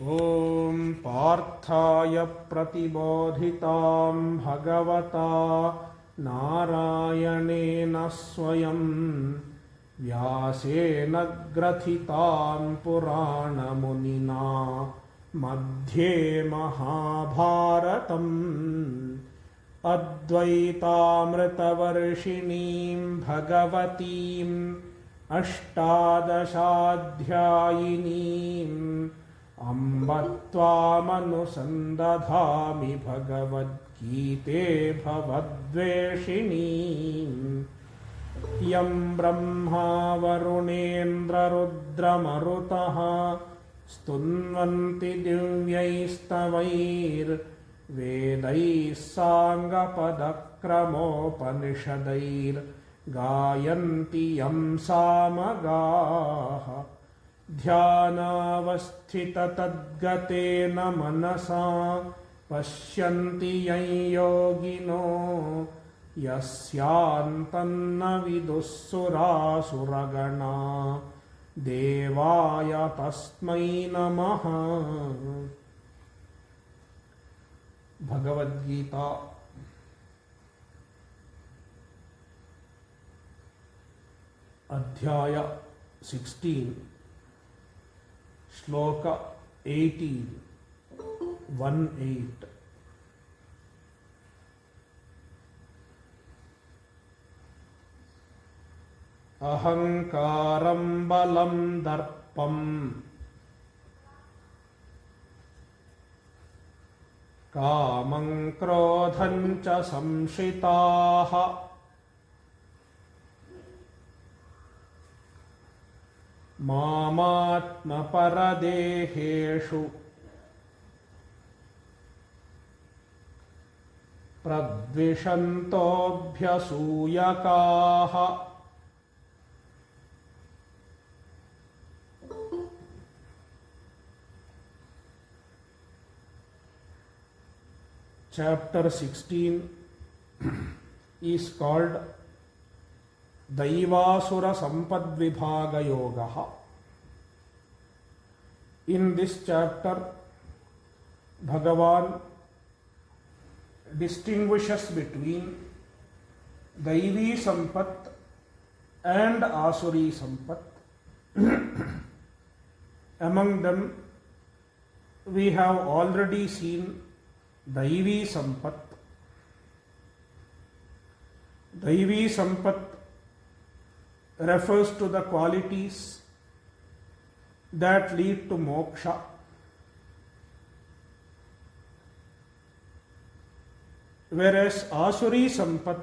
ॐ पार्थाय प्रतिबोधितां भगवता नारायणेन स्वयं व्यासेन ग्रथितां पुराणमुनिना मध्ये महाभारतम् अद्वैतामृतवर्षिणीं भगवतीम् अष्टादशाध्यायिनीम् अम्ब त्वामनुसन्दधामि भगवद्गीते भवद्वेषिणीम् यं ब्रह्मा वरुणेन्द्ररुद्रमरुतः स्तुन्वन्ति दिव्यैस्तवैर्वेदैः साङ्गपदक्रमोपनिषदैर्गायन्ति यं सामगाः ध्यानावस्थिततद्गतेन मनसा पश्यन्ति यं योगिनो यस्यान्तन्न विदुःसुरासुरगणा देवाय तस्मै नमः। भगवद्गीता अध्याय 16 Shloka 18:1-8 अहंकारं बलं दर्पं कामं क्रोधं च संश्रिताः मामात्मपरदेहेषु प्रद्विषन्तोऽभ्यसूयकाः Chapter 16 is called Daivasura Sampadvibhaga Yoga. In this chapter, Bhagavan distinguishes between Daivi Sampat and Asuri Sampat. Among them, we have already seen Daivi Sampat. Daivi Sampat refers to the qualities that lead to moksha. Whereas Asuri Sampat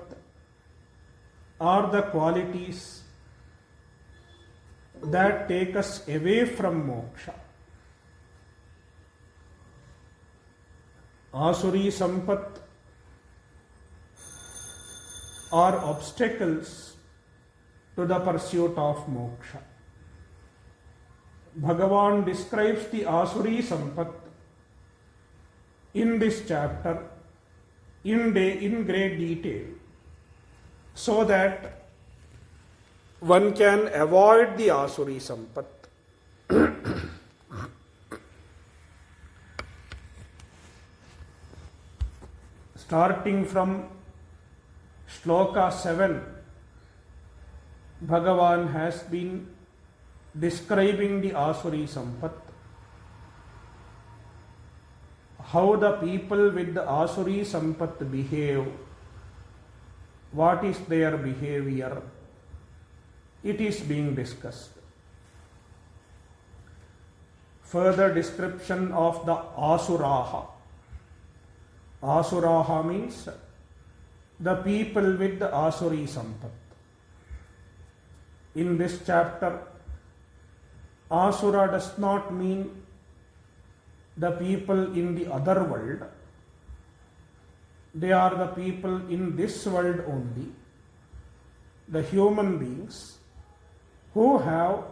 are the qualities that take us away from moksha. Asuri Sampat are obstacles to the pursuit of moksha. Bhagavan describes the Asuri Sampat in this chapter in great detail so that one can avoid the Asuri Sampat. Starting from Shloka 7, Bhagavan has been describing the Asuri Sampat, how the people with the Asuri Sampat behave, what is their behavior, it is being discussed. Further description of the Asuraha. Asuraha means the people with the Asuri Sampat. In this chapter, Asura does not mean the people in the other world. They are the people in this world only, the human beings who have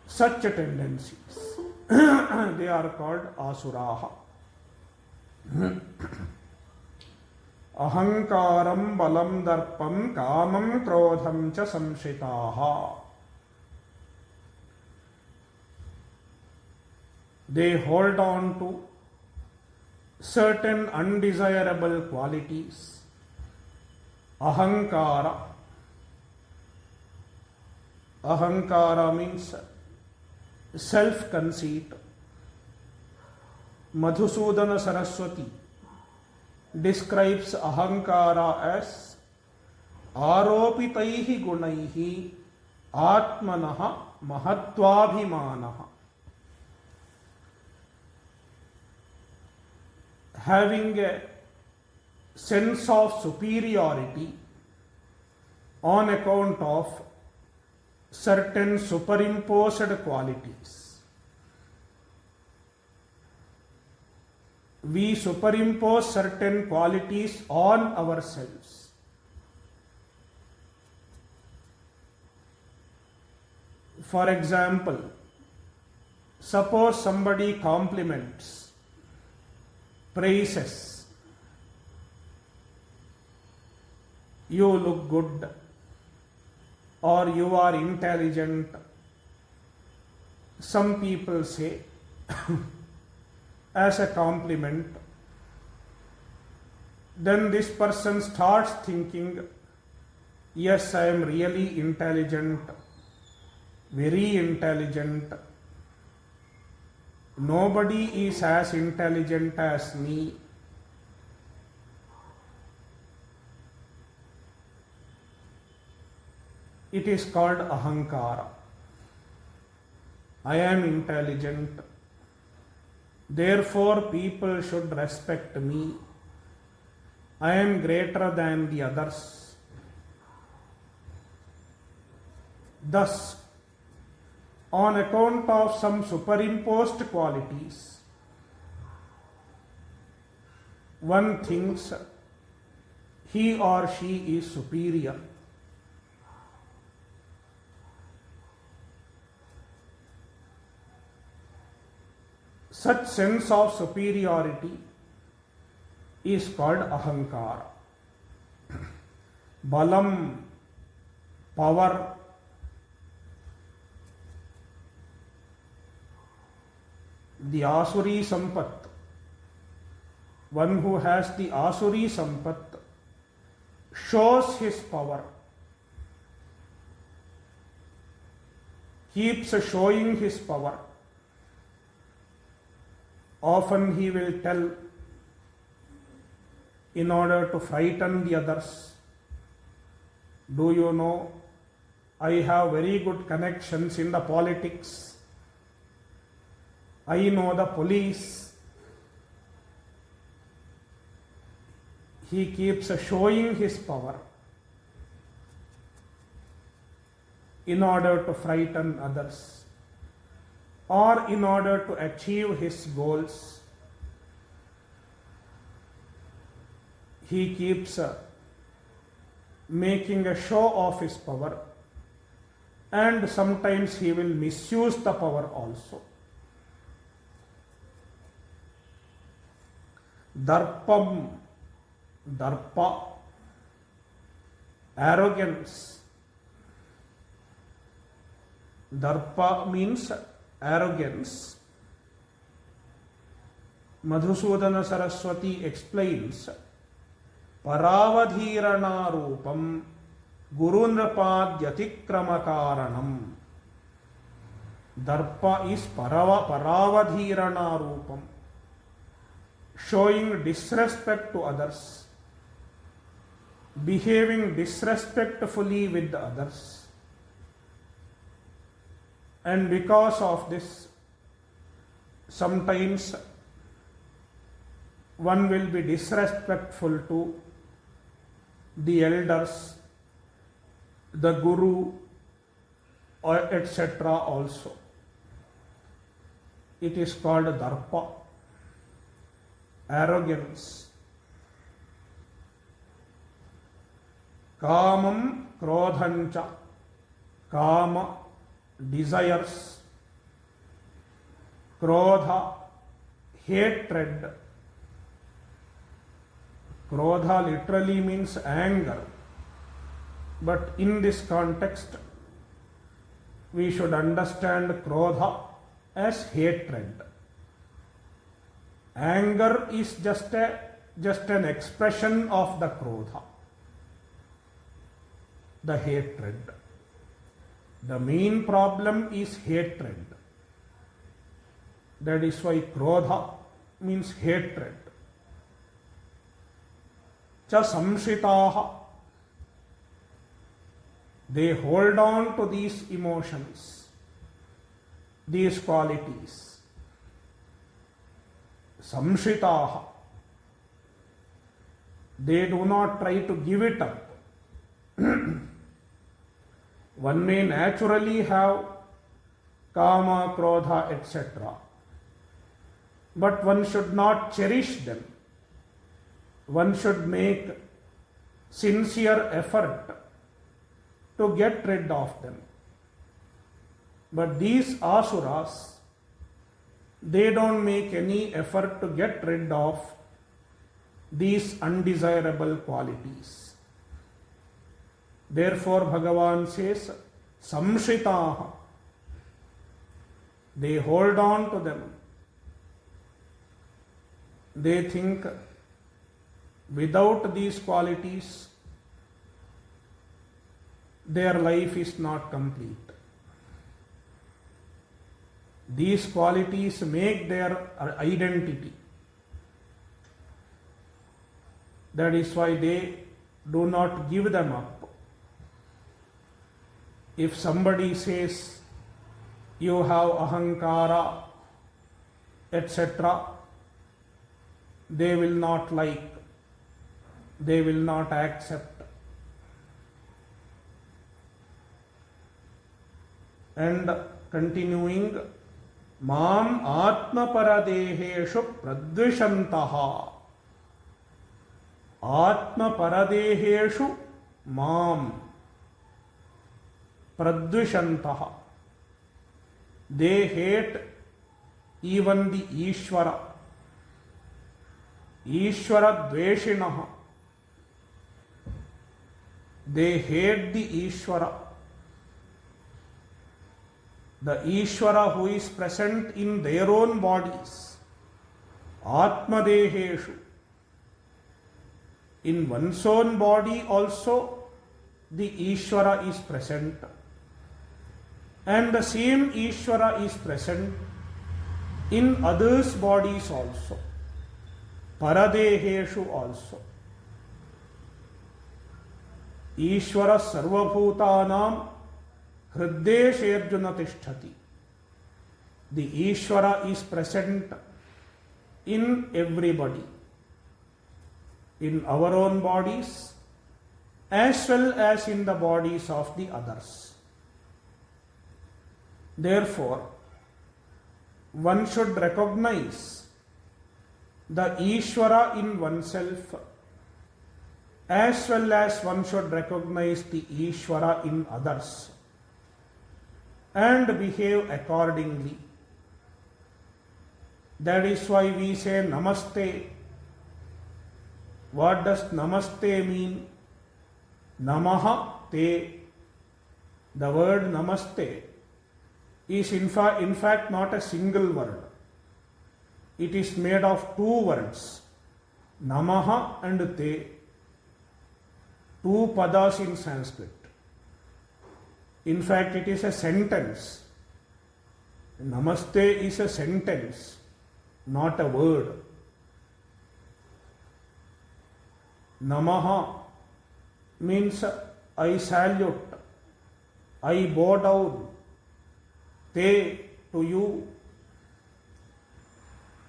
such tendencies. They are called Asuraha. Ahankaram balam darpam kamam krodham cha samshitaha. They hold on to certain undesirable qualities. Ahankara. Ahankara means self-conceit. Madhusudana Saraswati describes ahankara as aropitaihi gunaihi atmanaha mahatvabhimanaha. Having a sense of superiority on account of certain superimposed qualities. We superimpose certain qualities on ourselves. For example, suppose somebody compliments, praises, you look good, or you are intelligent. Some people say as a compliment. Then this person starts thinking, yes, I am really intelligent, very intelligent. Nobody is as intelligent as me. It is called ahankara. I am intelligent. Therefore, people should respect me. I am greater than the others. Thus, on account of some superimposed qualities, one thinks he or she is superior. Such sense of superiority is called ahankara. Balam, power. The asuri sampat. One who has the asuri sampat shows his power, keeps showing his power. Often he will tell in order to frighten the others. Do you know, I have very good connections in the politics. I know the police. He keeps showing his power in order to frighten others, or in order to achieve his goals. He keeps making a show of his power, and sometimes he will misuse the power also. Darpam, darpa, arrogance. Darpa means arrogance. Madhusudana Saraswati explains, paravadhirana rupam gurunrapadyatikrama. Darpa is paravadhirana rupam, showing disrespect to others, behaving disrespectfully with the others. And because of this, sometimes one will be disrespectful to the elders, the guru, or etc. also. It is called darpa, arrogance. Kamam krodhancha, kama, desires. Krodha, hatred. Krodha literally means anger, but in this context we should understand krodha as hatred. Anger is just an expression of the krodha, the hatred. The main problem is hatred. That is why krodha means hatred. Cha samshitaha. They hold on to these emotions, these qualities. Samshitaha. They do not try to give it up. One may naturally have kama, krodha, etc. But one should not cherish them. One should make sincere effort to get rid of them. But these asuras, they don't make any effort to get rid of these undesirable qualities. Therefore, Bhagavan says, samshitaha. They hold on to them. They think without these qualities, their life is not complete. These qualities make their identity. That is why they do not give them up. If somebody says, you have ahankara, etc., they will not like, they will not accept. And continuing, Mam Atma Paradeheshu Pradvishantaha. Atma Paradeheshu Mam Pradvishantaha. They hate even the Ishvara. Ishvara Dveshinaha. They hate the Ishvara. The Ishvara who is present in their own bodies. Atma Deheshu. In one's own body also the Ishvara is present. And the same Ishvara is present in others' bodies also. Paradeheshu also. Ishvara sarvabhutanam hriddeshayarjuna tishtati. The Ishvara is present in everybody. In our own bodies as well as in the bodies of the others. Therefore, one should recognize the Ishvara in oneself as well as one should recognize the Ishvara in others and behave accordingly. That is why we say Namaste. What does Namaste mean? Namaha te. The word Namaste is in fact not a single word. It is made of two words, Namaha and te. Two padas in Sanskrit. In fact, it is a sentence. Namaste is a sentence, not a word. Namaha means I salute, I bow down, te to you.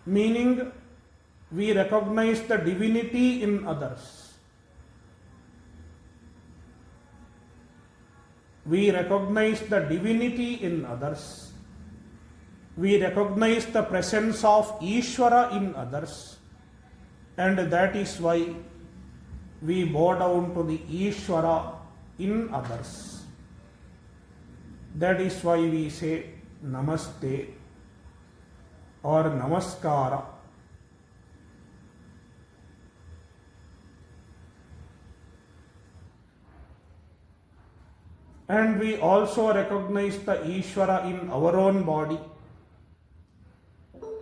Meaning, we recognize the divinity in others. We recognize the divinity in others. We recognize the presence of Ishvara in others. And that is why we bow down to the Ishvara in others. That is why we say Namaste or Namaskara. And we also recognize the Ishvara in our own body.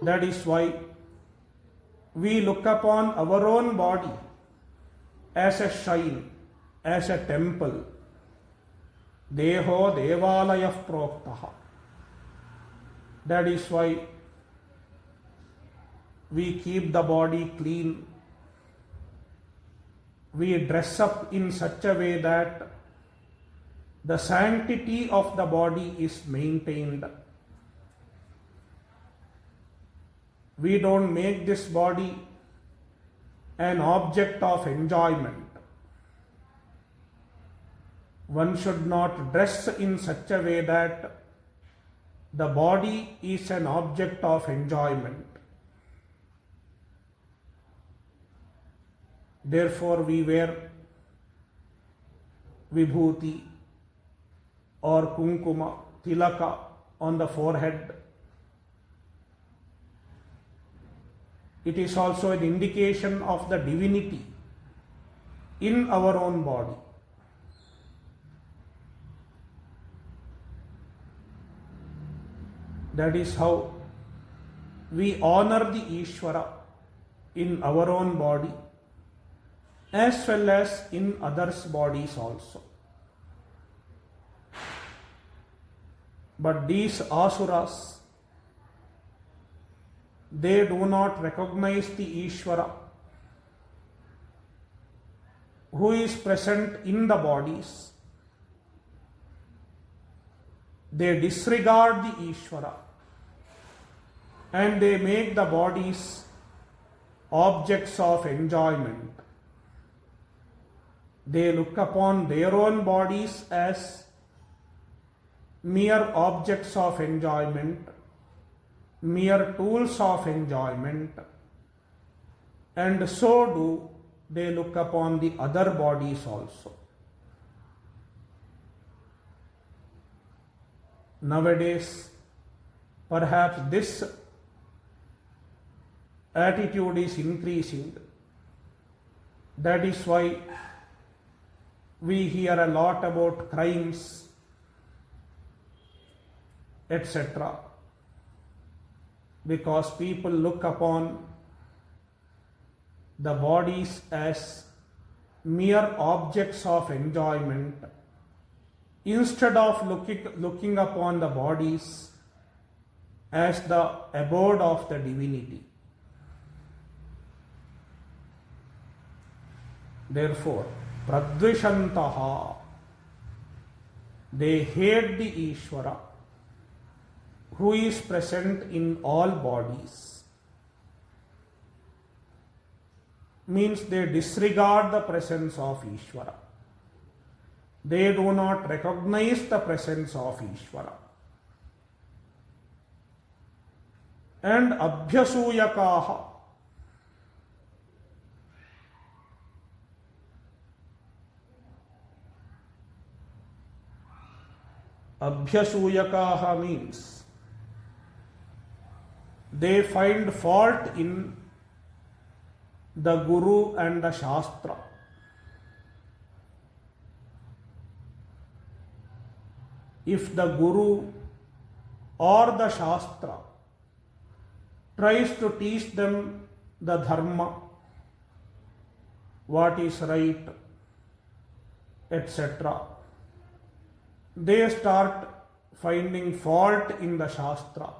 That is why we look upon our own body as a shrine, as a temple. Deho devalayah proktaha. That is why we keep the body clean. We dress up in such a way that the sanctity of the body is maintained. We don't make this body an object of enjoyment. One should not dress in such a way that the body is an object of enjoyment. Therefore, we wear vibhuti or kunkuma, tilaka on the forehead. It is also an indication of the divinity in our own body. That is how we honor the Ishvara in our own body as well as in others' bodies also. But these asuras, they do not recognize the Ishvara who is present in the bodies. They disregard the Ishvara and they make the bodies objects of enjoyment. They look upon their own bodies as mere objects of enjoyment, mere tools of enjoyment, and so do they look upon the other bodies also. Nowadays, perhaps this attitude is increasing. That is why we hear a lot about crimes, etc. Because people look upon the bodies as mere objects of enjoyment instead of looking upon the bodies as the abode of the divinity. Therefore, pradvishantaha, they hate the Ishvara who is present in all bodies. Means they disregard the presence of Ishvara. They do not recognize the presence of Ishvara. And abhyasuyakaha, abhyasuyakaha means they find fault in the Guru and the Shastra. If the Guru or the Shastra tries to teach them the Dharma, what is right, etc., they start finding fault in the Shastra.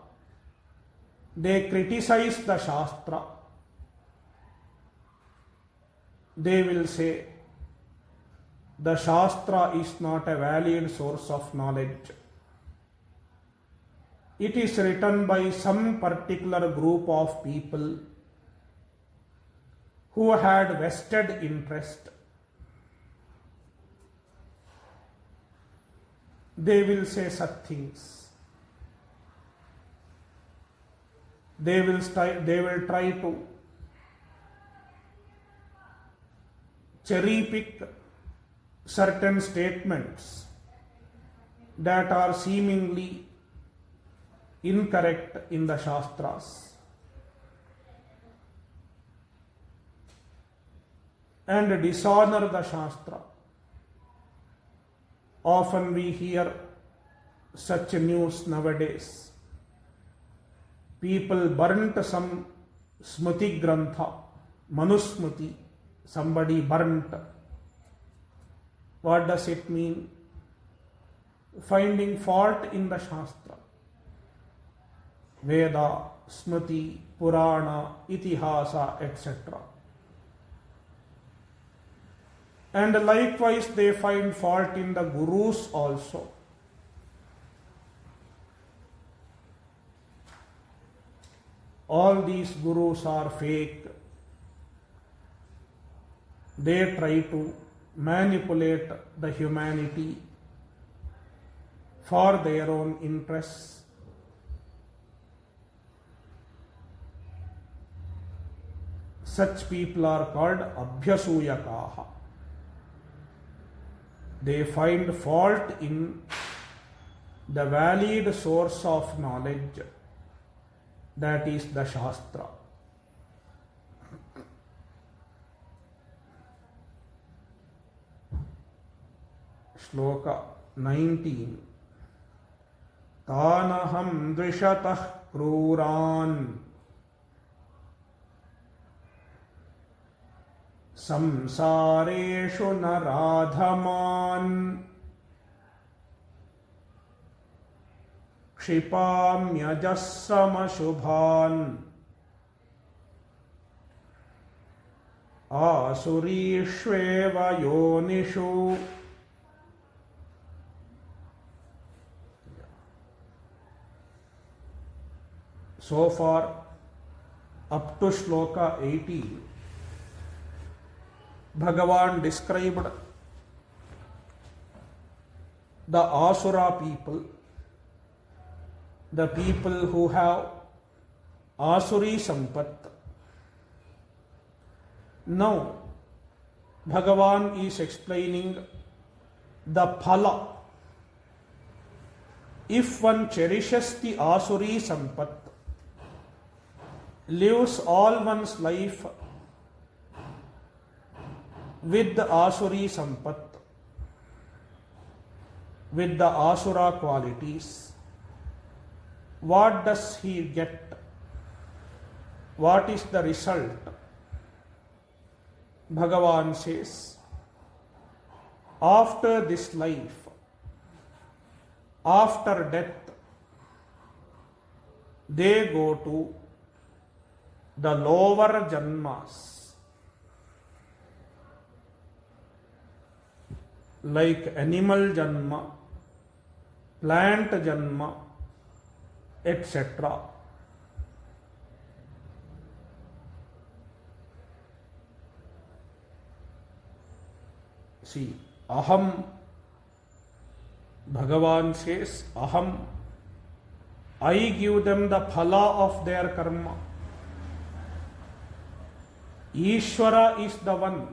They criticize the Shastra. They will say, the Shastra is not a valid source of knowledge. It is written by some particular group of people who had vested interest. They will say such things. They will try to cherry pick certain statements that are seemingly incorrect in the Shastras and dishonor the Shastra. Often we hear such news nowadays. People burnt some Smriti Grantha, Manusmriti, somebody burnt. What does it mean? Finding fault in the Shastra. Veda, Smriti, Purana, Itihasa, etc. And likewise they find fault in the Gurus also. All these Gurus are fake. They try to manipulate the humanity for their own interests. Such people are called abhyasuyakaha. They find fault in the valid source of knowledge, that is the Shastra. Shloka 19. Tanaham dvishatah kruran samsareshu naradhaman क्षिपाम्यजस्रमशुभान् आसुरीष्वेव योनिषु. So far, up to Shloka 18, Bhagavan described the Asura people, the people who have Asuri Sampat. Now, Bhagavan is explaining the phala. If one cherishes the Asuri Sampat, lives all one's life with the Asuri Sampat, with the Asura qualities, what does he get? What is the result? Bhagavan says, after this life, after death, they go to the lower janmas, like animal janma, plant janma, etc. See, aham, Bhagavan says, aham, I give them the phala of their karma. Ishvara is the one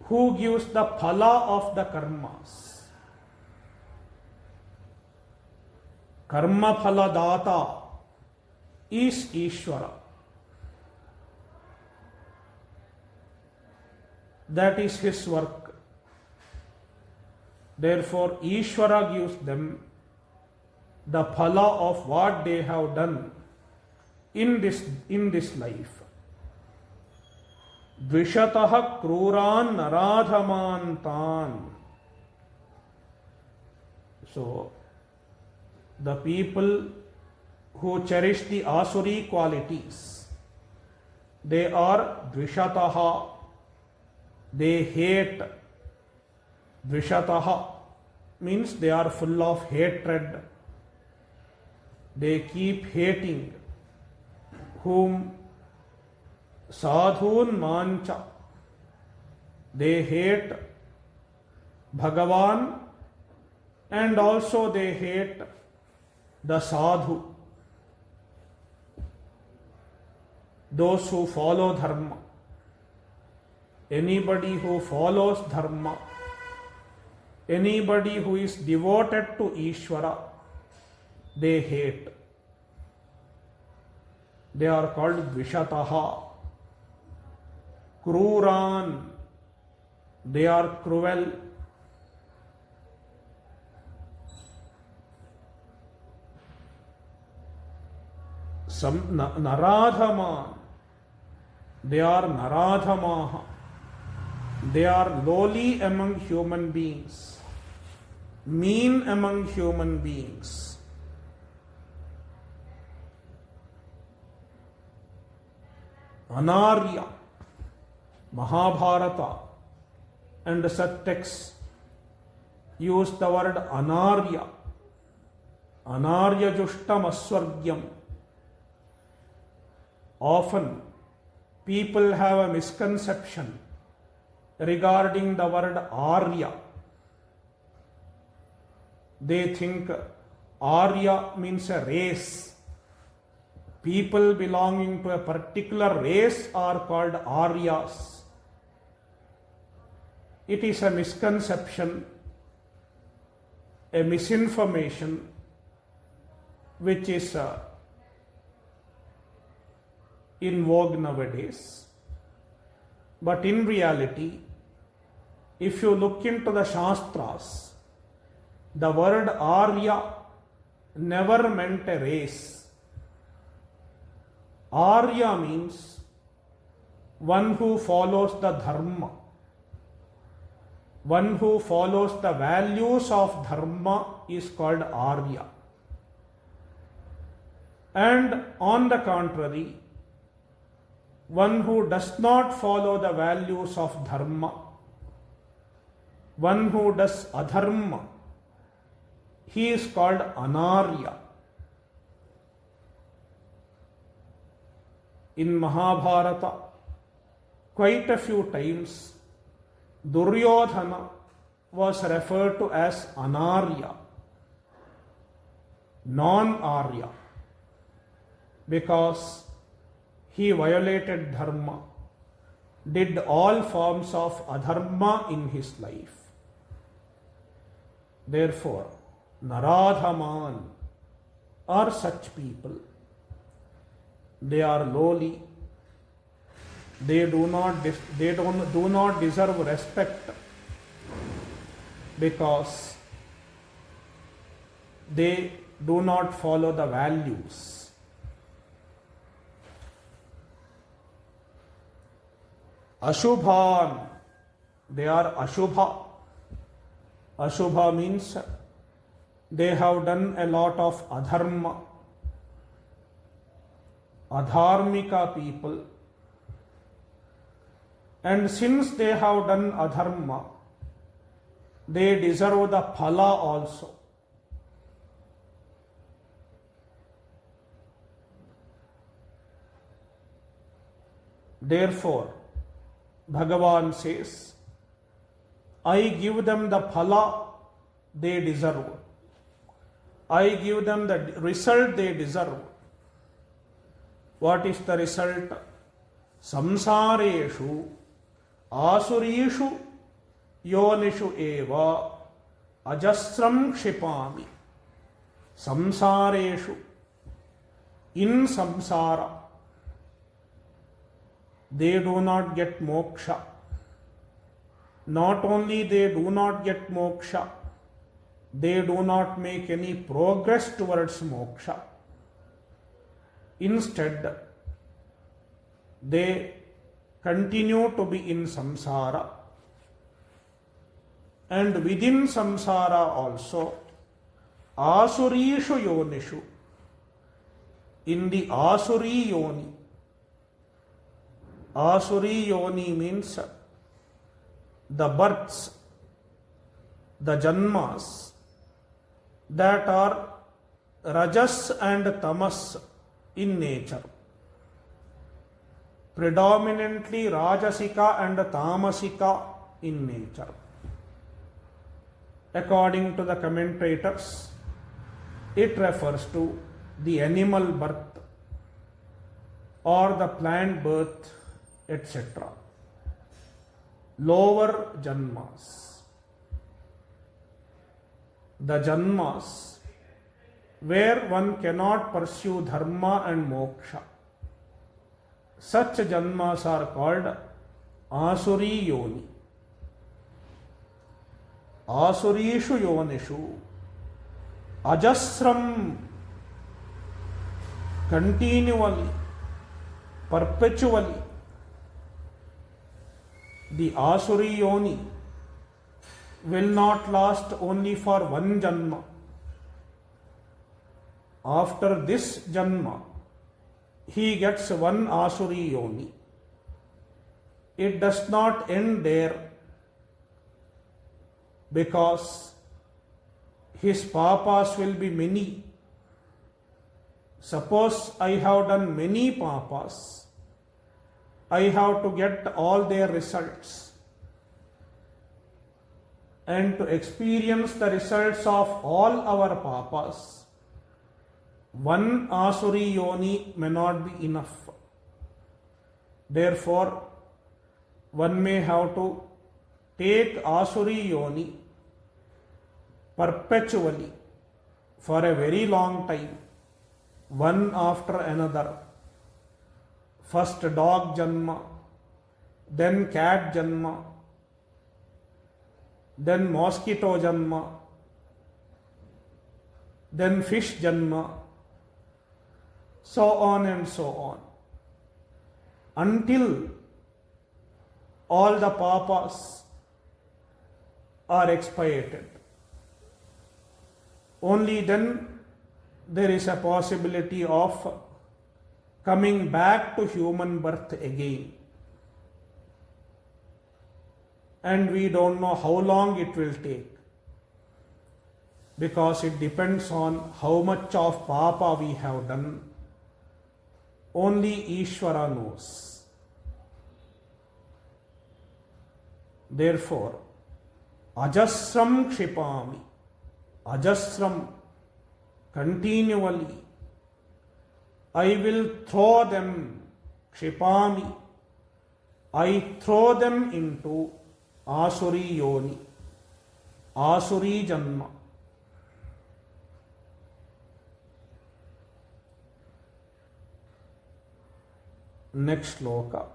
who gives the phala of the karmas. Karma phala data is Ishvara. That is his work. Therefore, Ishvara gives them the phala of what they have done in this life. Dvishatah kruran naradhamantan. So, the people who cherish the Asuri qualities, they are dvishataha. They hate. Dvishataha means they are full of hatred. They keep hating. Whom? Sadhun mancha. They hate Bhagavan and also they hate the sadhu, those who follow dharma. Anybody who follows dharma, anybody who is devoted to Ishvara, they hate. They are called Dvishataha. Kruran, they are cruel. naradhaman. They are naradhamaha. They are lowly among human beings, mean among human beings. Anarya, Mahabharata and such texts use the word anarya, anarya jushtam aswargyam. Often people have a misconception regarding the word arya. They think arya means a race. People belonging to a particular race are called aryas. It is a misconception, a misinformation which is in vogue nowadays. But in reality, if you look into the Shastras, the word Arya never meant a race. Arya means one who follows the dharma, one who follows the values of dharma is called Arya. And on the contrary, one who does not follow the values of dharma, one who does adharma, he is called anarya. In Mahabharata, quite a few times, Duryodhana was referred to as anarya, non-arya, because he violated dharma, did all forms of adharma in his life. Therefore, Naradhaman are such people. They are lowly. They do not deserve respect because they do not follow the values. Ashubhan, they are Ashubha. Ashubha means they have done a lot of adharma. Adharmika people. And since they have done adharma, they deserve the phala also. Therefore, Bhagavan says, I give them the phala they deserve. I give them the result they deserve. What is the result? Samsareshu asurishu yonishu eva ajasram kshipami. Samsareshu, in samsara, they do not get moksha. Not only they do not get moksha, they do not make any progress towards moksha. Instead, they continue to be in samsara, and within samsara also, asurishu yonishu, in the asuri yoni. Asuri yoni means the births, the janmas that are rajas and tamas in nature. Predominantly rajasika and tamasika in nature. According to the commentators, it refers to the animal birth or the plant birth, etc. Lower janmas. The janmas where one cannot pursue dharma and moksha. Such janmas are called asuri yoni. Asurishu yonishu ajasram. continually, perpetually. The Asuri Yoni will not last only for one Janma. After this Janma, he gets one Asuri Yoni. It does not end there, because his papas will be many. Suppose I have done many papas, I have to get all their results. And to experience the results of all our papas, one Asuri Yoni may not be enough. Therefore, one may have to take Asuri Yoni perpetually for a very long time, one after another. First dog Janma, then cat Janma, then mosquito Janma, then fish Janma, so on and so on, until all the papas are expiated. Only then there is a possibility of coming back to human birth again. And we don't know how long it will take, because it depends on how much of papa we have done. Only Ishvara knows. Therefore, ajasram kshipami, ajasram, continually, I will throw them, kshipami, I throw them into Asuri Yoni, Asuri Janma. Next shloka.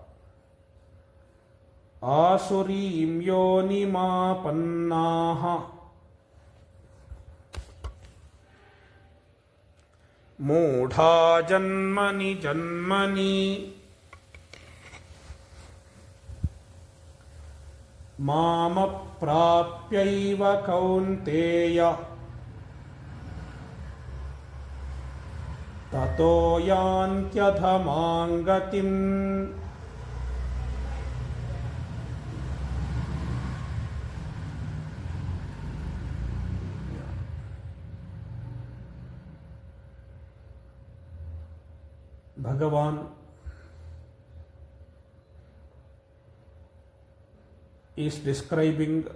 Asuri imyoni ma pannaha मूढ़ा जन्मनि जन्मनि मामप्राप्यैव कौन्तेय ततो यान्त्यधमां गतिम्. Bhagavan is describing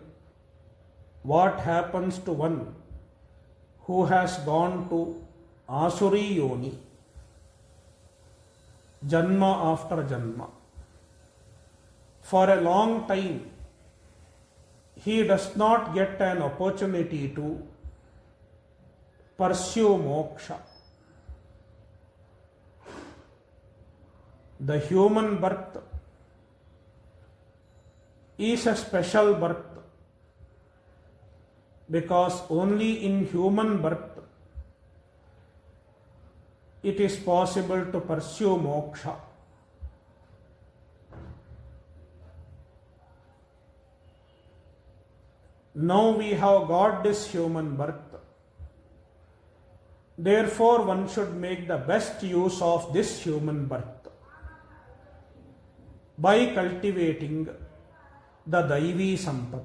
what happens to one who has gone to Asuri Yoni, Janma after Janma. For a long time, he does not get an opportunity to pursue moksha. The human birth is a special birth, because only in human birth it is possible to pursue moksha. Now we have got this human birth. Therefore, one should make the best use of this human birth by cultivating the Daivi Sampat,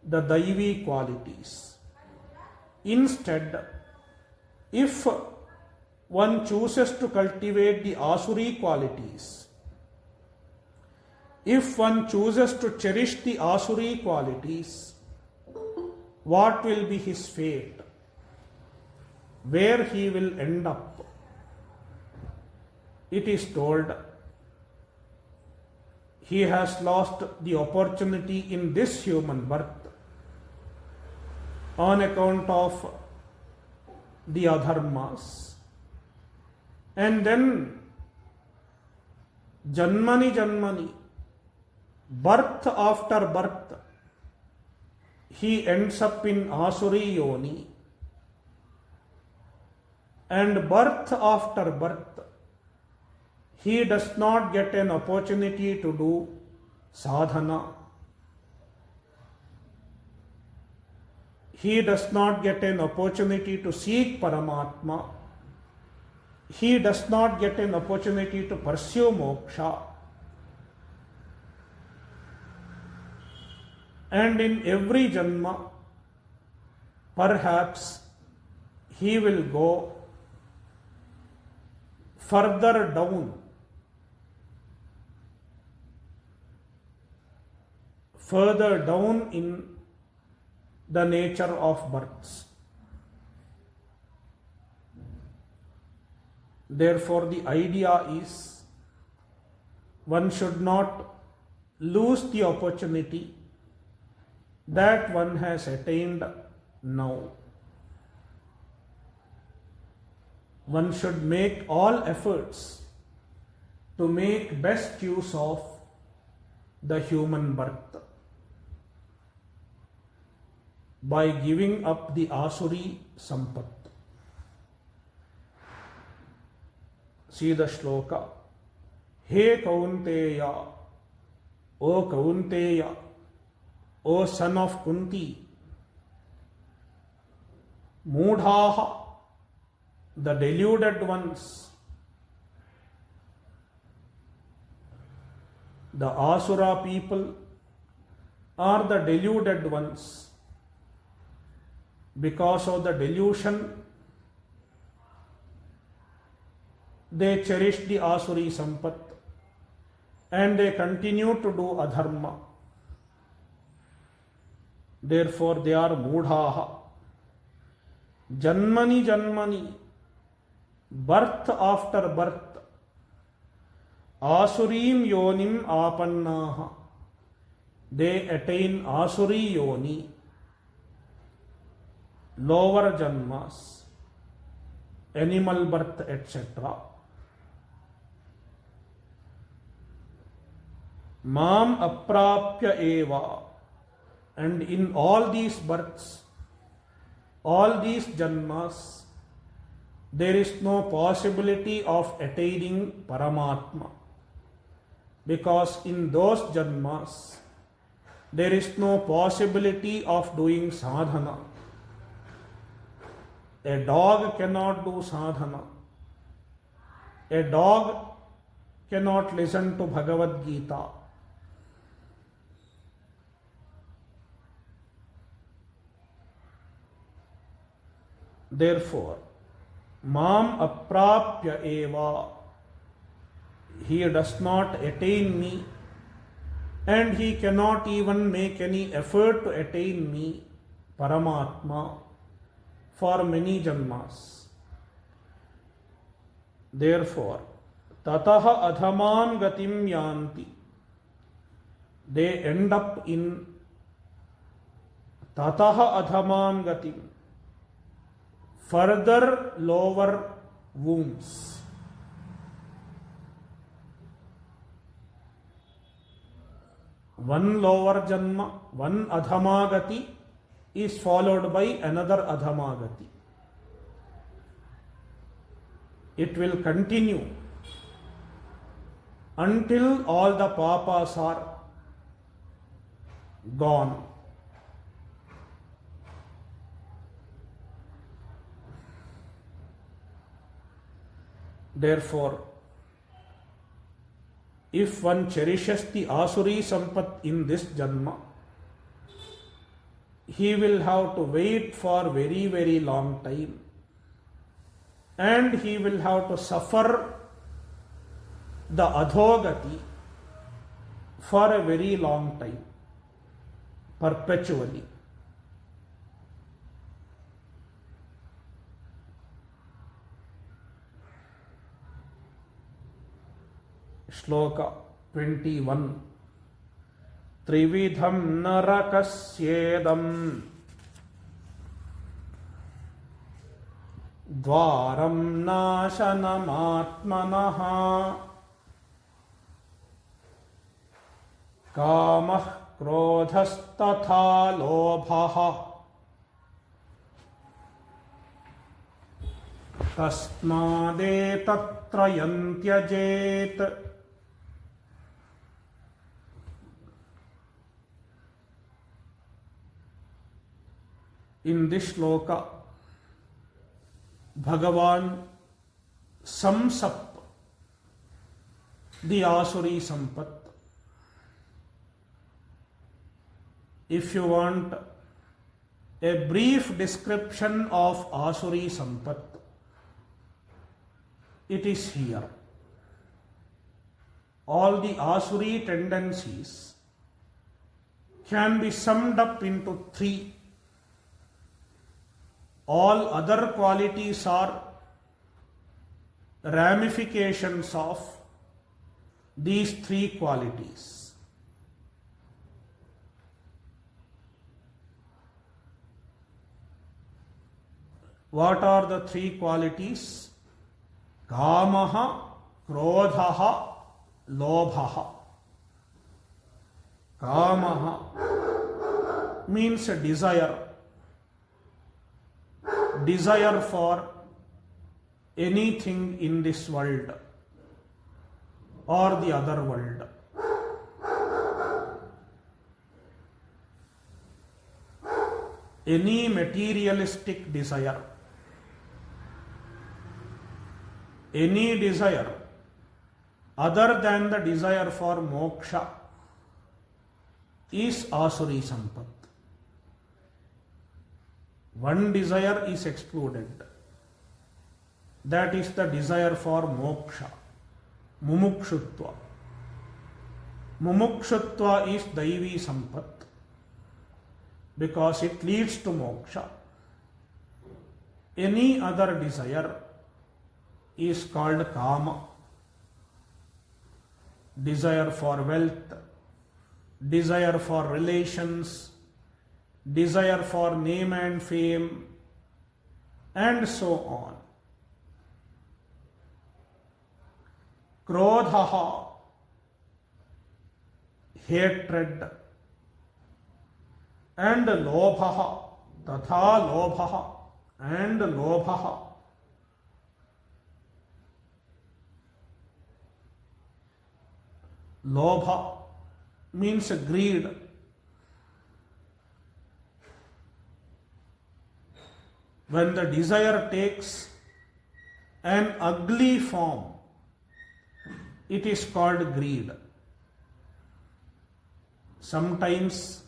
the Daivi qualities. Instead, if one chooses to cultivate the Asuri qualities, if one chooses to cherish the Asuri qualities, what will be his fate? Where he will end up? It is told, he has lost the opportunity in this human birth on account of the adharmas. And then Janmani Janmani, birth after birth, he ends up in Asuri Yoni. and birth after birth, he does not get an opportunity to do sadhana. He does not get an opportunity to seek Paramatma. He does not get an opportunity to pursue moksha. And in every janma, perhaps he will go further down in the nature of births. Therefore, the idea is one should not lose the opportunity that one has attained now. One should make all efforts to make best use of the human birth by giving up the asuri sampat. See the shloka. He Kaunteya, O Kaunteya, O son of Kunti, Mudhaha, the deluded ones, the Asura people are the deluded ones. Because of the delusion, they cherish the Asuri Sampat and they continue to do adharma. Therefore, they are Mudhaha. Janmani Janmani, birth after birth, Asurim Yonim Apannaha, they attain Asuri Yoni, lower janmas, animal birth, etc. Mam aprapya eva, and in all these births, all these janmas, there is no possibility of attaining Paramatma, because in those janmas there is no possibility of doing sadhana. A dog cannot do sadhana. A dog cannot listen to Bhagavadgita. Therefore, Mam aprapya eva, he does not attain me, and he cannot even make any effort to attain me, Paramatma, for many janmas. Therefore, tataha adhaman gatim yanti, they end up in tataha adhaman gatim, further lower wombs. One lower janma, one adhamagati is followed by another adhamagati. It will continue until all the papas are gone. Therefore, if one cherishes the Asuri Sampat in this Janma, he will have to wait for very, very long time, and he will have to suffer the Adhogati for a very long time, perpetually. Shloka 21. Trividham narakasyedam dvaram nasanamatmanaha kamah krodhastatha lobhaha तस्मादेतत्त्रयं त्यजेत्. In this shloka, Bhagavan sums up the Asuri Sampat. If you want a brief description of Asuri Sampat, it is here. All the Asuri tendencies can be summed up into three. All other qualities are ramifications of these three qualities. What are the three qualities? Kamaha, Krodhaha, Lobhaha. Kamaha means a desire. Desire for anything in this world or the other world. Any materialistic desire. Any desire other than the desire for moksha is Asuri Sampat. One desire is excluded. That is the desire for moksha, mumukshutva. Mumukshutva is Daivi Sampat because it leads to moksha. Any other desire is called kama. Desire for wealth, desire for relations, desire for name and fame, and so on. Krodhaha, hatred, and lobhaha, tatha lobhaha, and lobhaha. Lobha means greed. When the desire takes an ugly form, it is called greed. Sometimes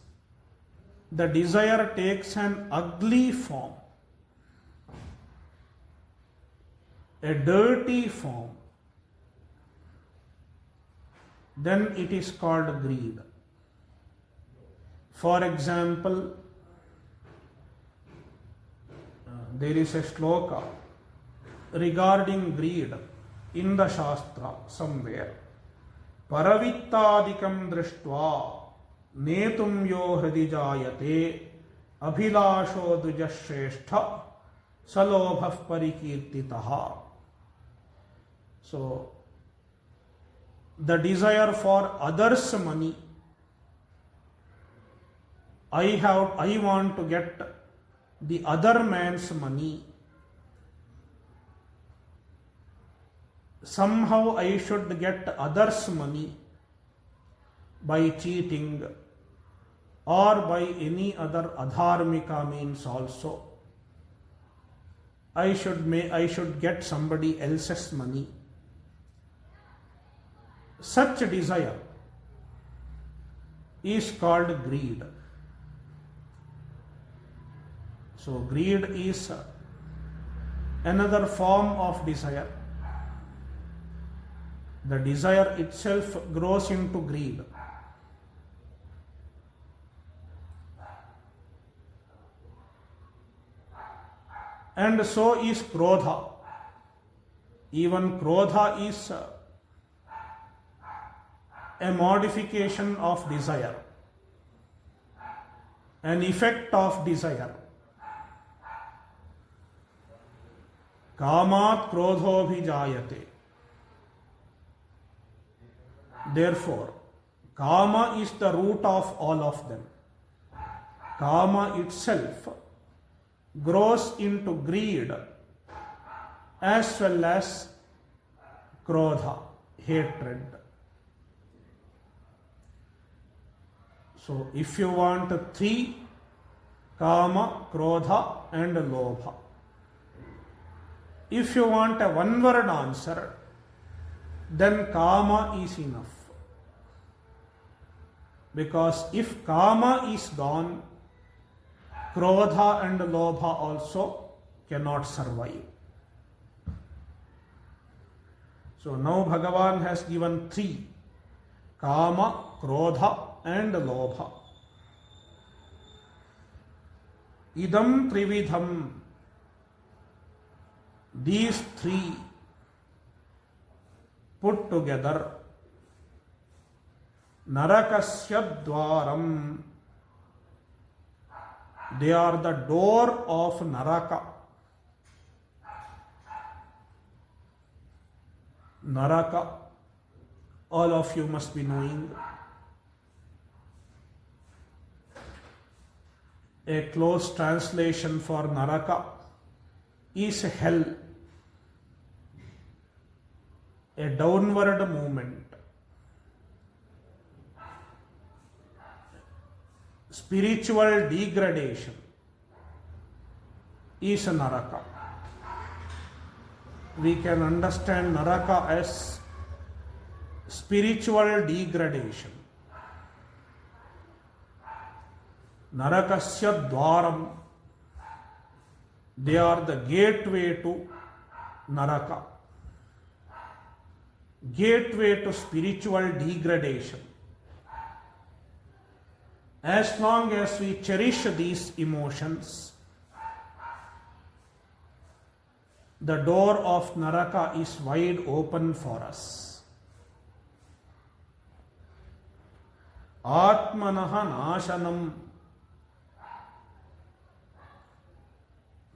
the desire takes an ugly form, a dirty form, then it is called greed. For example, there is a shloka regarding greed in the Shastra somewhere. Paravittadikam drishtva netum yo hridi jayate abhilasho dujashreshtha salobhah parikirtitaha. So, the desire for others' money, I want to get the other man's money. Somehow I should get others' money by cheating or by any other adharmika means also. I should get somebody else's money. Such desire is called greed. So greed is another form of desire. The desire itself grows into greed. And so is krodha. Even krodha is a modification of desire, an effect of desire. Kamat krodho bhijayate. Therefore, kama is the root of all of them. Kama itself grows into greed as well as krodha, hatred. So if you want three, kama, krodha and lobha. If you want a one word answer, then kama is enough. Because if kama is gone, krodha and lobha also cannot survive. So now Bhagavan has given three: kama, krodha and lobha. Idam trividham. These three put together, narakasya dwaram. They are the door of naraka. Naraka, all of you must be knowing. A close translation for naraka is hell, a downward movement. Spiritual degradation is a naraka. We can understand naraka as spiritual degradation. Narakasya dwaram. They are the gateway to naraka, gateway to spiritual degradation. As long as we cherish these emotions, the door of naraka is wide open for us. Atmanaha nashanam.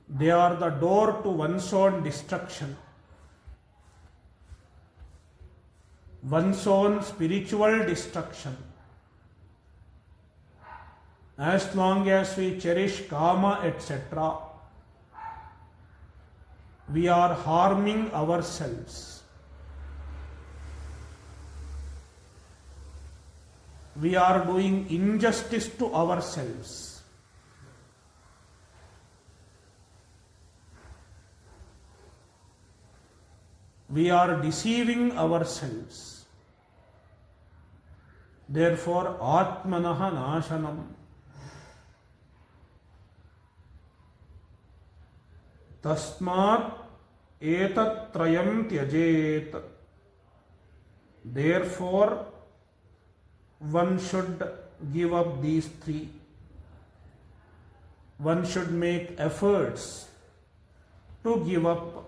They are the door to one's own destruction, one's own spiritual destruction. As long as we cherish kama, etc., we are harming ourselves. We are doing injustice to ourselves. We are deceiving ourselves. Therefore, atmanaha nashanam. Tasmat etat trayam tyajet. Therefore, one should give up these three. One should make efforts to give up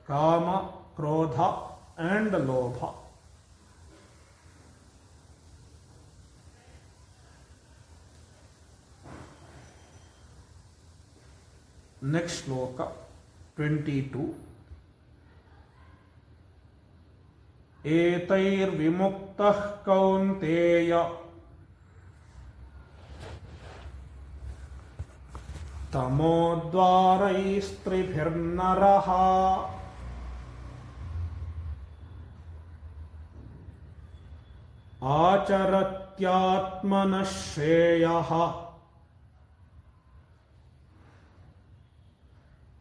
kama, krodha and lobha. Next shloka, 22. Etair vimuktah kaunteya tamodvarayistribhirnaraha आचरत्यात्मनः श्रेयः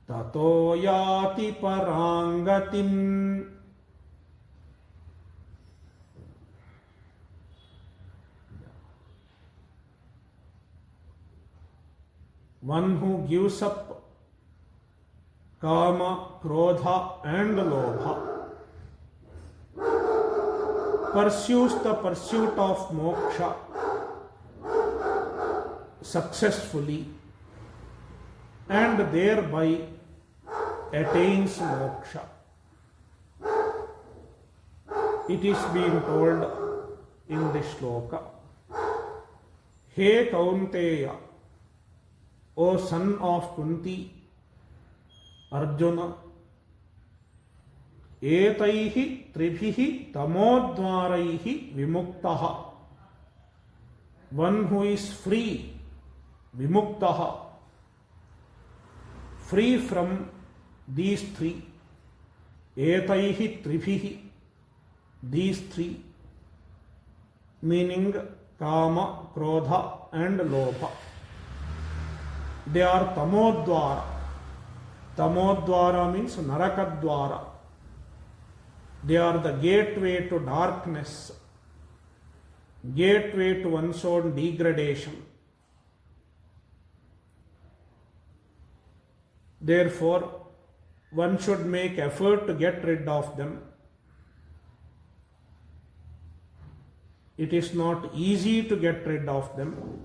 ततो याति परांगतिम्. One who gives up kama, krodha and lobha pursues the pursuit of moksha successfully and thereby attains moksha. It is being told in this shloka, He Kaunteya, O son of Kunti, Arjuna, etaihi tribhihi tamodvaraihi vimuktaha. One who is free, vimuktaha, free from these three, etaihi tribhihi, these three, meaning kama, krodha and lobha, they are tamodvara. Tamodvara means narakadvara. They are the gateway to darkness, gateway to one's own degradation. Therefore, one should make effort to get rid of them. It is not easy to get rid of them.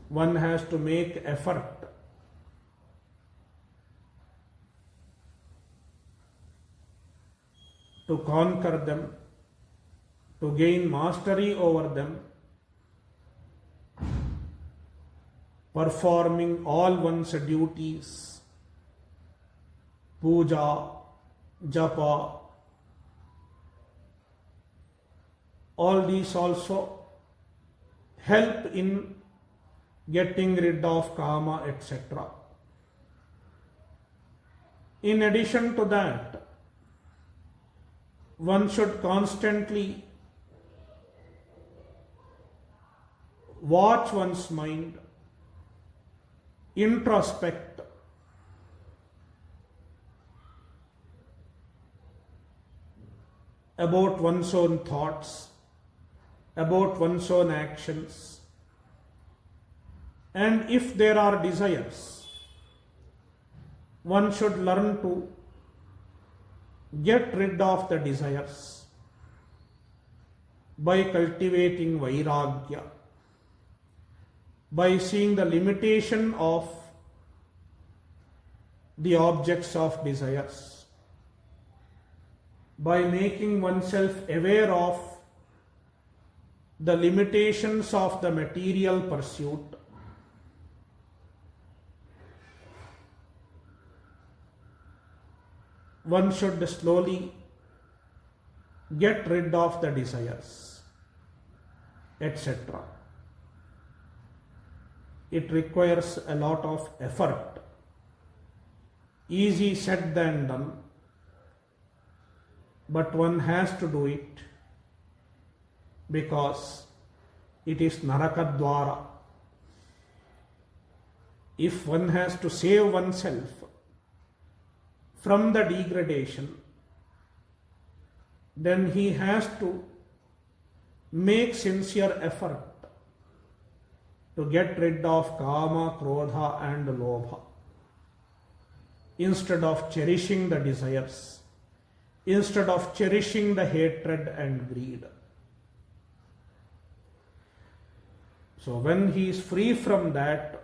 One has to make effort. To conquer them, to gain mastery over them, performing all one's duties, puja, japa, all these also help in getting rid of kama, etc. In addition to that, one should constantly watch one's mind, introspect, about one's own thoughts, about one's own actions, and if there are desires, one should learn to get rid of the desires by cultivating vairagya, by seeing the limitation of the objects of desires, by making oneself aware of the limitations of the material pursuit. One should slowly get rid of the desires, etc. It requires a lot of effort. Easy said than done, but one has to do it because it is narakadvara. If one has to save oneself from the degradation, then he has to make sincere effort to get rid of kama, krodha and lobha. Instead of cherishing the desires, instead of cherishing the hatred and greed. So when he is free from that,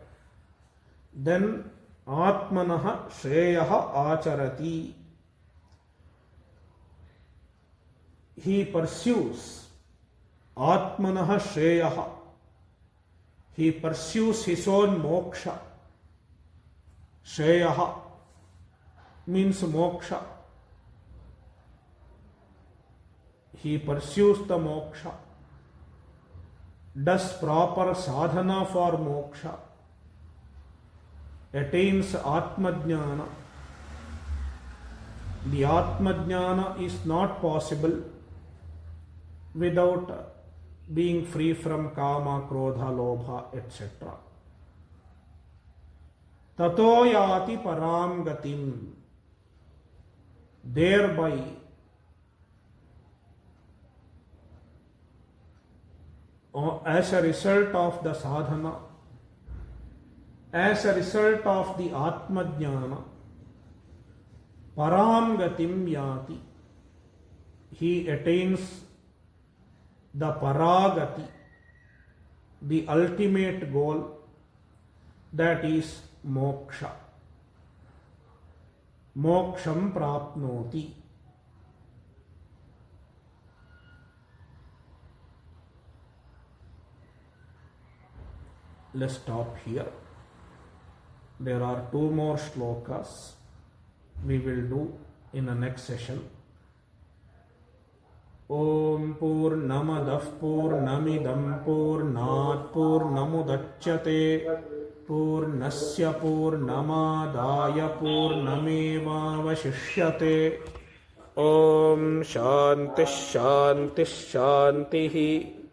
then atmanah shreyaha acharati. He pursues atmanah shreyaha. He pursues his own moksha. Shreyaha means moksha. He pursues the moksha, does proper sadhana for moksha, attains atmajnana. The atmajnana is not possible without being free from kama, krodha, lobha, etc. Tato yati param gatim. Thereby as a result of the sadhana, as a result of the atmajnana, param gatim yati. He attains the paragati, the ultimate goal, that is moksha. Moksham prapnoti. Let's stop here. There are 2 more shlokas we will do in the next session. Om Purnamadah Purnamidam Purnat Purnamudachyate पूर्णस्य पूर्णमादाय पूर्णमेवावशिष्यते। ॐ शान्तिः शान्तिः शान्तिः।